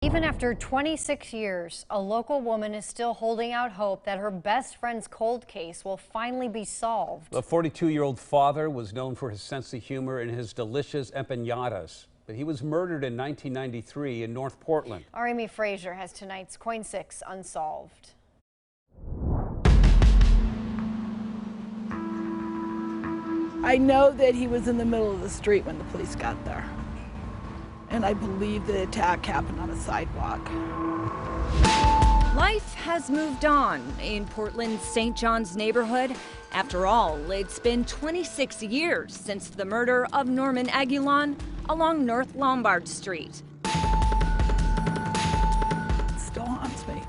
Even after 26 years, a local woman is still holding out hope that her best friend's cold case will finally be solved. The 42-year-old father was known for his sense of humor and his delicious empanadas, but he was murdered in 1993 in North Portland. Our Amy Frazier has tonight's Coin 6 Unsolved. I know that he was in the middle of the street when the police got there. And I believe the attack happened on a sidewalk. Life has moved on in Portland's St. John's neighborhood. After all, it's been 26 years since the murder of Norman Aguillon along North Lombard Street. It still haunts me.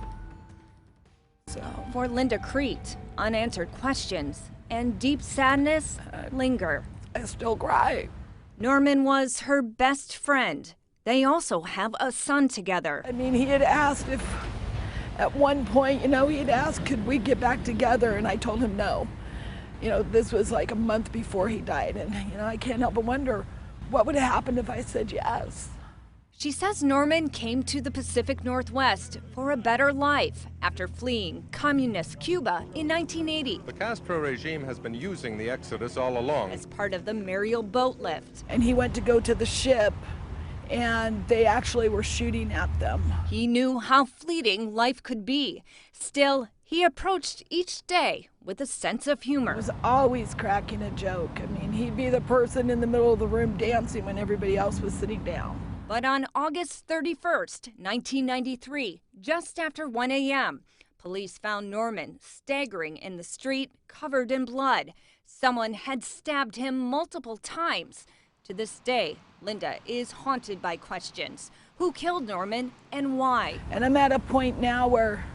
For Linda Crete, unanswered questions and deep sadness linger. I still cry. Norman was her best friend. They also have a son together. I mean, he had asked if, at one point, he had asked, could we get back together? And I told him no. This was like a month before he died. And, I can't help but wonder what would have happened if I said yes. She says Norman came to the Pacific Northwest for a better life after fleeing communist Cuba in 1980. The Castro regime has been using the Exodus all along as part of the Mariel boat lift. And he went to go to the ship, and they actually were shooting at them. He knew how fleeting life could be. Still, he approached each day with a sense of humor. He was always cracking a joke. I mean, he'd be the person in the middle of the room dancing when everybody else was sitting down. But on August 31st, 1993, just after 1 a.m., police found Norman staggering in the street, covered in blood. Someone had stabbed him multiple times. To this day, Linda is haunted by questions. Who killed Norman and why? And I'm at a point now where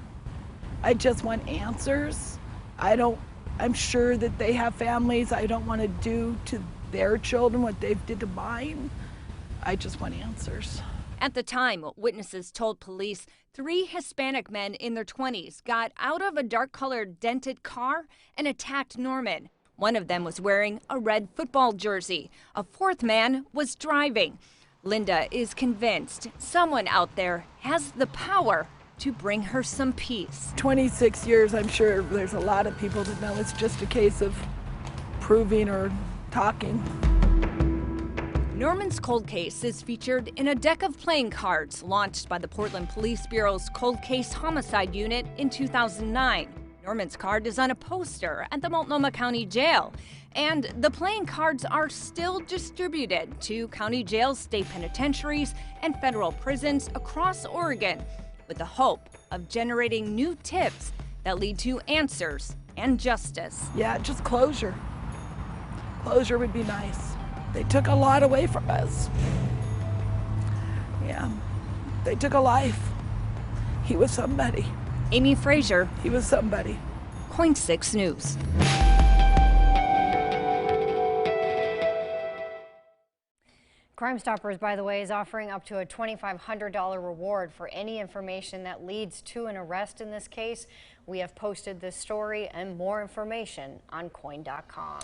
I just want answers. I'm sure that they have families. I don't want to do to their children what they did to mine. I just want answers. At the time, witnesses told police 3 Hispanic men in their 20s got out of a dark-colored dented car and attacked Norman. One of them was wearing a red football jersey. A 4th man was driving. Linda is convinced someone out there has the power to bring her some peace. 26 years, I'm sure there's a lot of people that know it's just a case of proving or talking. Norman's cold case is featured in a deck of playing cards launched by the Portland Police Bureau's Cold Case Homicide Unit in 2009. Norman's card is on a poster at the Multnomah County Jail, and the playing cards are still distributed to county jails, state penitentiaries, and federal prisons across Oregon, with the hope of generating new tips that lead to answers and justice. Yeah, just closure. Closure would be nice. They took a lot away from us. Yeah, they took a life. He was somebody. Amy Frazier. He was somebody. Coin 6 News. Crime Stoppers, by the way, is offering up to a $2,500 reward for any information that leads to an arrest in this case. We have posted this story and more information on coin.com.